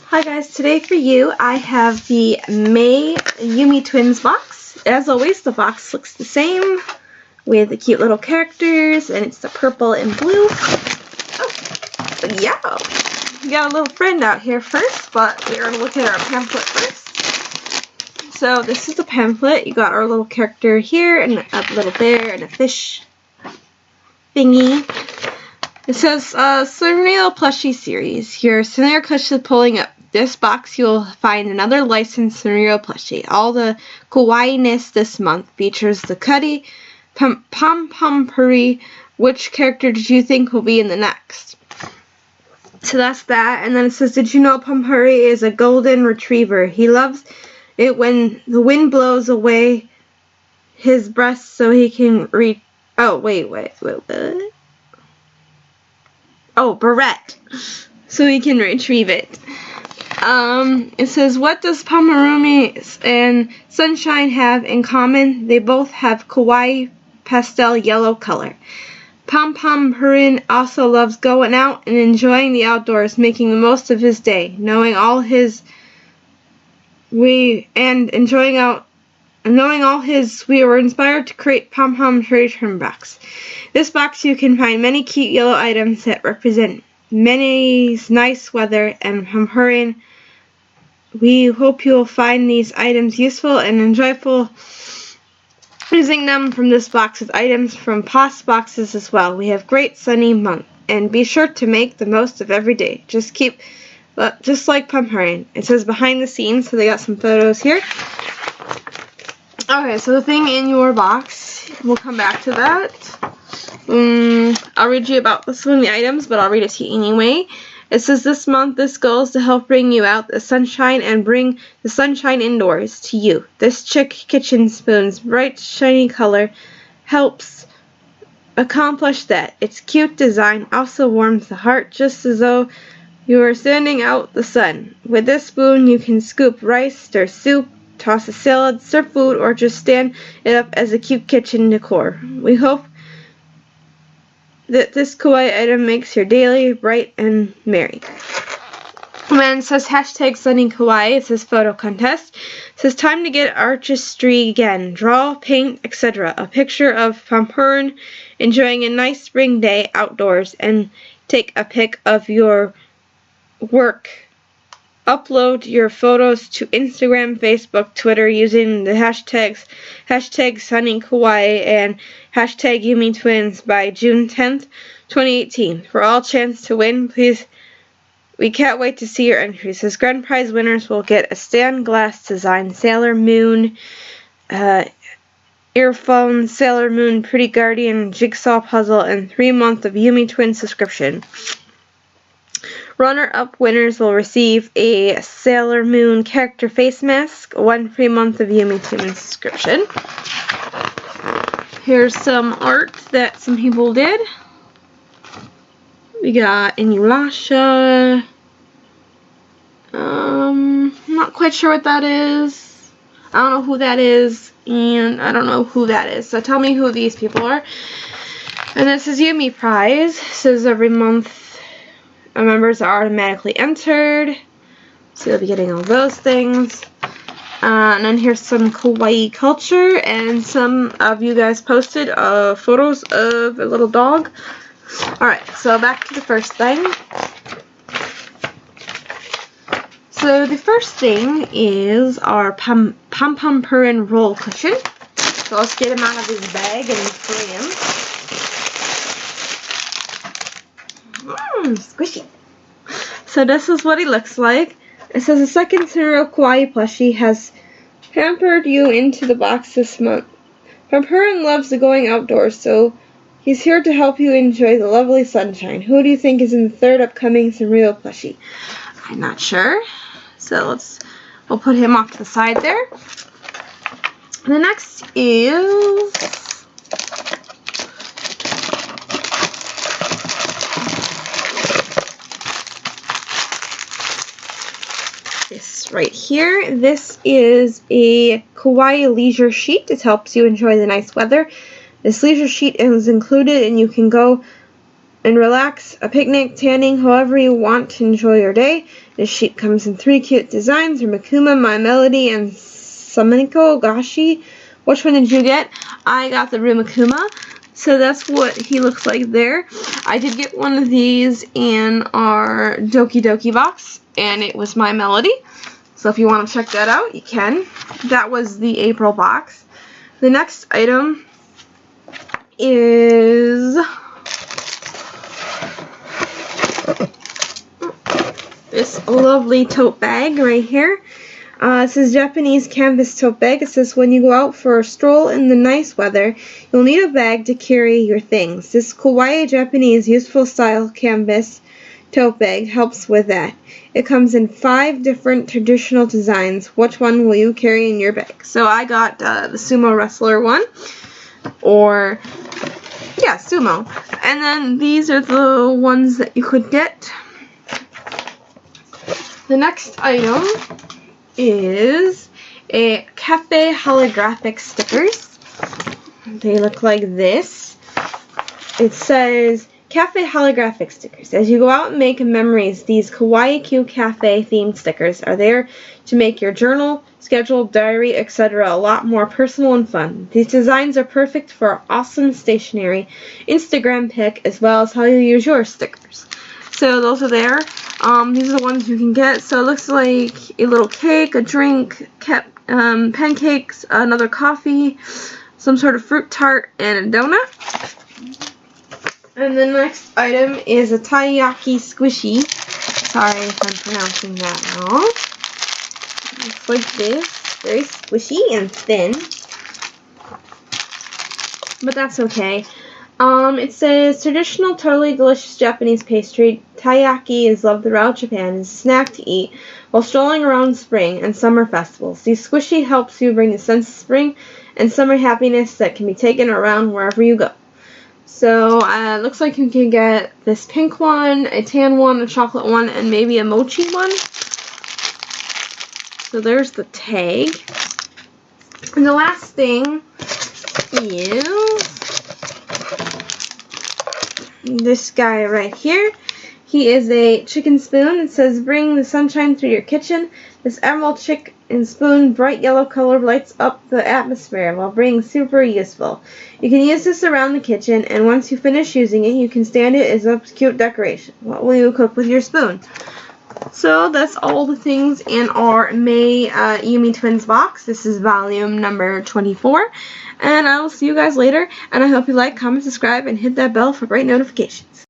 Hi guys, today for you I have the May Yume Twins box. As always, the box looks the same with the cute little characters, and it's the purple and blue. Oh, but yeah, we got a little friend out here first, but we're going to look at our pamphlet first. So this is the pamphlet. You got our little character here, and a little bear, and a fish thingy. It says, Surreal Plushie Series. Your scenario plushie pulling up. This box you'll find another licensed scenario plushie. All the kawaii-ness this month features the Cuddy, Pom-Pom-Puri. Which character did you think will be in the next? So that's that. And then it says, did you know Pom-Puri is a golden retriever? He loves it when the wind blows away his breast so he can reach. Oh, wait. Oh, Barrette. So he can retrieve it. It says, what does Pomerumi and Sunshine have in common? They both have kawaii pastel yellow color. Pom-Pom-Purin also loves going out and enjoying the outdoors, making the most of his day, knowing all his we were inspired to create Pom-Pom-Puri Trim Box. This box you can find many cute yellow items that represent many nice weather and Pom-Purin. We hope you will find these items useful and enjoyable using them from this box with items from past boxes as well. We have great sunny month and be sure to make the most of every day. Just like Pom-Purin. It says behind the scenes, so they got some photos here. Okay, so the thing in your box, we'll come back to that. I'll read you about some of the items, but I'll read it to you anyway. It says this month, this goal is to help bring you out the sunshine and bring the sunshine indoors to you. This chick kitchen spoon's bright, shiny color helps accomplish that. Its cute design also warms the heart just as though you are standing out the sun. With this spoon, you can scoop rice, stir soup, toss a salad, serve food, or just stand it up as a cute kitchen decor. We hope that this kawaii item makes your daily bright and merry. And then it says hashtag sunny kawaii. It says photo contest. It says time to get artistry again. Draw, paint, etc. A picture of Pom-Purin enjoying a nice spring day outdoors and take a pic of your work. Upload your photos to Instagram, Facebook, Twitter using the hashtags #SunnyKawaii and #YumeTwins by June 10th, 2018. For all chance to win, please. We can't wait to see your entries. As grand prize winners will get a stained glass design Sailor Moon earphones, Sailor Moon Pretty Guardian jigsaw puzzle, and 3 months of Yume Twins subscription. Runner-up winners will receive a Sailor Moon character face mask, 1 free month of Yume Twins subscription. Here's some art that some people did. We got Inuyasha. I'm not quite sure what that is. I don't know who that is, and I don't know who that is. So tell me who these people are. And this is Yume Prize. It says every month members are automatically entered, so you'll be getting all those things. And then here's some kawaii culture, and some of you guys posted photos of a little dog. Alright, so back to the first thing. So the first thing is our Pom-Pom-Purin roll cushion. So let's get him out of his bag and bring him. Squishy. So this is what he looks like. It says the second scenario kawaii plushie has pampered you into the box this month. Pom-Purin loves the going outdoors, so he's here to help you enjoy the lovely sunshine. Who do you think is in the third upcoming scenario plushie? I'm not sure. So we'll put him off to the side there. The next is this right here. This is a kawaii leisure sheet. It helps you enjoy the nice weather. This leisure sheet is included, and you can go and relax. A picnic, tanning, however you want to enjoy your day. This sheet comes in 3 cute designs: Rumakuma, My Melody, and Samiko Gashi. Which one did you get? I got the Rumakuma. So that's what he looks like there. I did get one of these in our Doki Doki box, and it was My Melody. So if you want to check that out, you can. That was the April box. The next item is this lovely tote bag right here. It says Japanese canvas tote bag. It says when you go out for a stroll in the nice weather, you'll need a bag to carry your things. This kawaii Japanese useful style canvas tote bag helps with that. It comes in 5 different traditional designs. Which one will you carry in your bag? So I got the sumo wrestler one, or yeah, sumo. And then these are the ones that you could get. The next item is a cafe holographic stickers. They look like this. It says cafe holographic stickers. As you go out and make memories, these kawaii cute cafe themed stickers are there to make your journal, schedule, diary, etc. a lot more personal and fun. These designs are perfect for awesome stationery, Instagram pic, as well as how you use your stickers. So those are there. These are the ones you can get. So it looks like a little cake, a drink, pancakes, another coffee, some sort of fruit tart, and a donut. And the next item is a taiyaki squishy. Sorry if I'm pronouncing that wrong. Looks like this. Very squishy and thin. But that's okay. It says, traditional, totally delicious Japanese pastry. Taiyaki is loved throughout Japan as a snack to eat while strolling around spring and summer festivals. These squishy helps you bring the sense of spring and summer happiness that can be taken around wherever you go. So, it looks like you can get this pink one, a tan one, a chocolate one, and maybe a mochi one. So there's the tag. And the last thing is this guy right here. He is a chicken spoon. It says, bring the sunshine through your kitchen. This emerald chicken spoon, bright yellow color, lights up the atmosphere while being super useful. You can use this around the kitchen, and once you finish using it, you can stand it as a cute decoration. What will you cook with your spoon? So that's all the things in our May Yume Twins box. This is volume number 24. And I will see you guys later. And I hope you like, comment, subscribe, and hit that bell for great notifications.